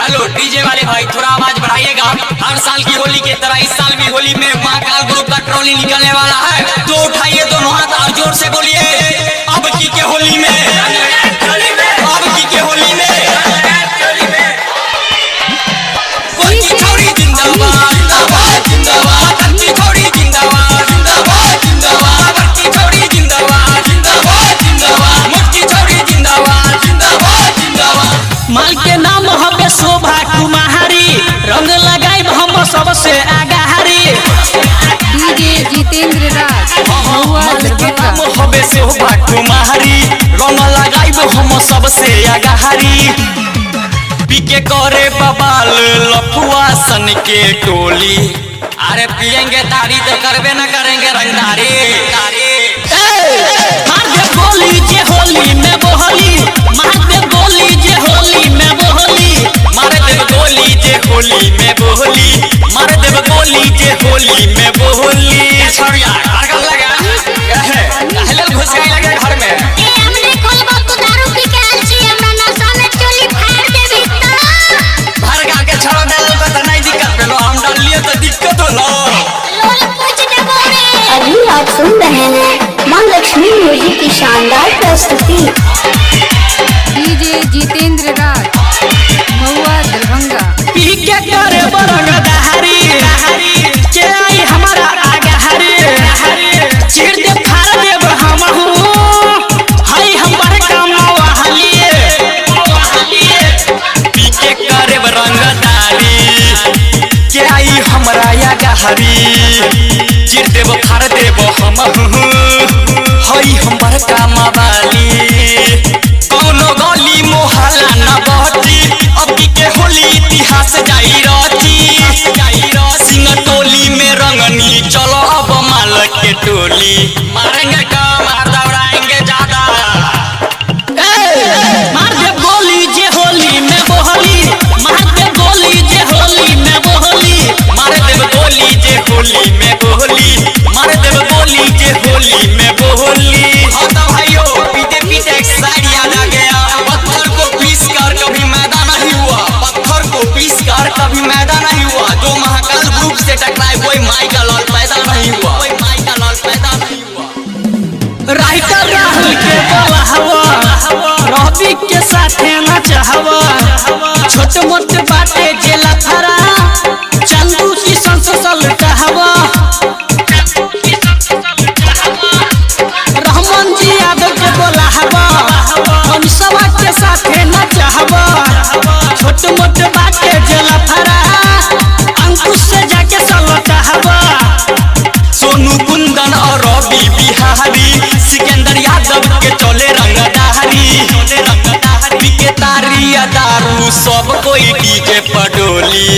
Hello DJ वाले भाई थोड़ा आवाज बढ़ाइएगा। हर साल की होली की तरह इस साल भी होली में महाकाल ग्रुप का ट्रॉली निकलने वाला है, तो उठाइए दोनों हाथ और जोर से बोलिए अब की के होली में, अब की के होली में बड़की छौरी जिंदाबाद जिंदाबाद जिंदाबाद, बड़की छौरी जिंदाबाद जिंदाबाद जिंदाबाद, बड़की छौरी जिंदाबाद जिंदाबाद जिंदाबाद, मोटकी छौरी जिंदाबाद जिंदाबाद जिंदाबाद। माल के नाम हवे शोभा कुमारी, रंग लगाई हम सबसे आगारी। डीजे जितेंद्र राज माल के नाम हवे शोभा कुमारी, रंग लगाई हम सबसे आगारी। पीके करे बबाल लफुआ सन के टोली, अरे पियेंगे तारी तो करबे न करेंगे रंगदारी। मार दे गोली जे होली में बोहली, मार दे गोली जे होली में बोहली, मार देव गोली जे होली में बोली, मार देव गोली जे होली में बोली। छोड़िया आग लगा काहे घुस गई लगे घर में। ए हमने खोलबा तो दारू पी के आल छी, हमरा नशा में चोली फाड़ देबी त भर गा के छोड़ दे तो नहीं दिक्कत पेलो, हम डाल लिए तो दिक्कत होलो। लोल पूछ देबो रे। अभी आप सुन रहे हैं मां लक्ष्मी म्यूजिक की शानदार प्रस्तुति। डीजे जितेंद्र राज महुआ दरभंगा। पीके करे बरंग दहारी, के आई हमारा आगारी, चीर दे फाड़ देब हमहू, हई हमर काम वहालिए। पीके करे रंगदारी, के आई हमरा या गहरी, चिर देव फाड़ देव हम हई हमर काम वाली। कौनो गली मोहल्ला न बहती, अब के होली इतिहास जाई रहती। सिंह टोली में रंगनी चलो अब माल के टोली, मारेंगे कम और दौड़ाएंगे ज्यादा। मार दे गोली जे होली में बोहली, मार दे गोली जे होली में बोहली, मार देव गोली जे होली में बोली, मार देव गोली जे होली में बोली। हाँ तो भाइयों पीते पीते एक शायर याद आ गया, पत्थर को पीस कर कभी मैदान नहीं हुआ, पत्थर को पीस कर कभी मैदान नहीं हुआ। जो महाकाल ग्रुप से टकराए वही माई का लाल पैदा नहीं हुआ, वही माई का लाल पैदा नहीं हुआ। राइटर राहुल के बोला हवा, रवि के साथे न चाहवा, छोट मोट बाटे जेला फरा, चंदू की संससल कहवा, रहमान जी यादव के बोला हवा, हम सब के साथे न चाहवा, छोट मोट बाटे जेला फरा, अंकुश से जाके सलो कहवा। सोनू कुंदन और रवि बिहारी, सिकंदर यादव के चले रंगदारी, के तारी दारू सब कोई डीजे पडोली।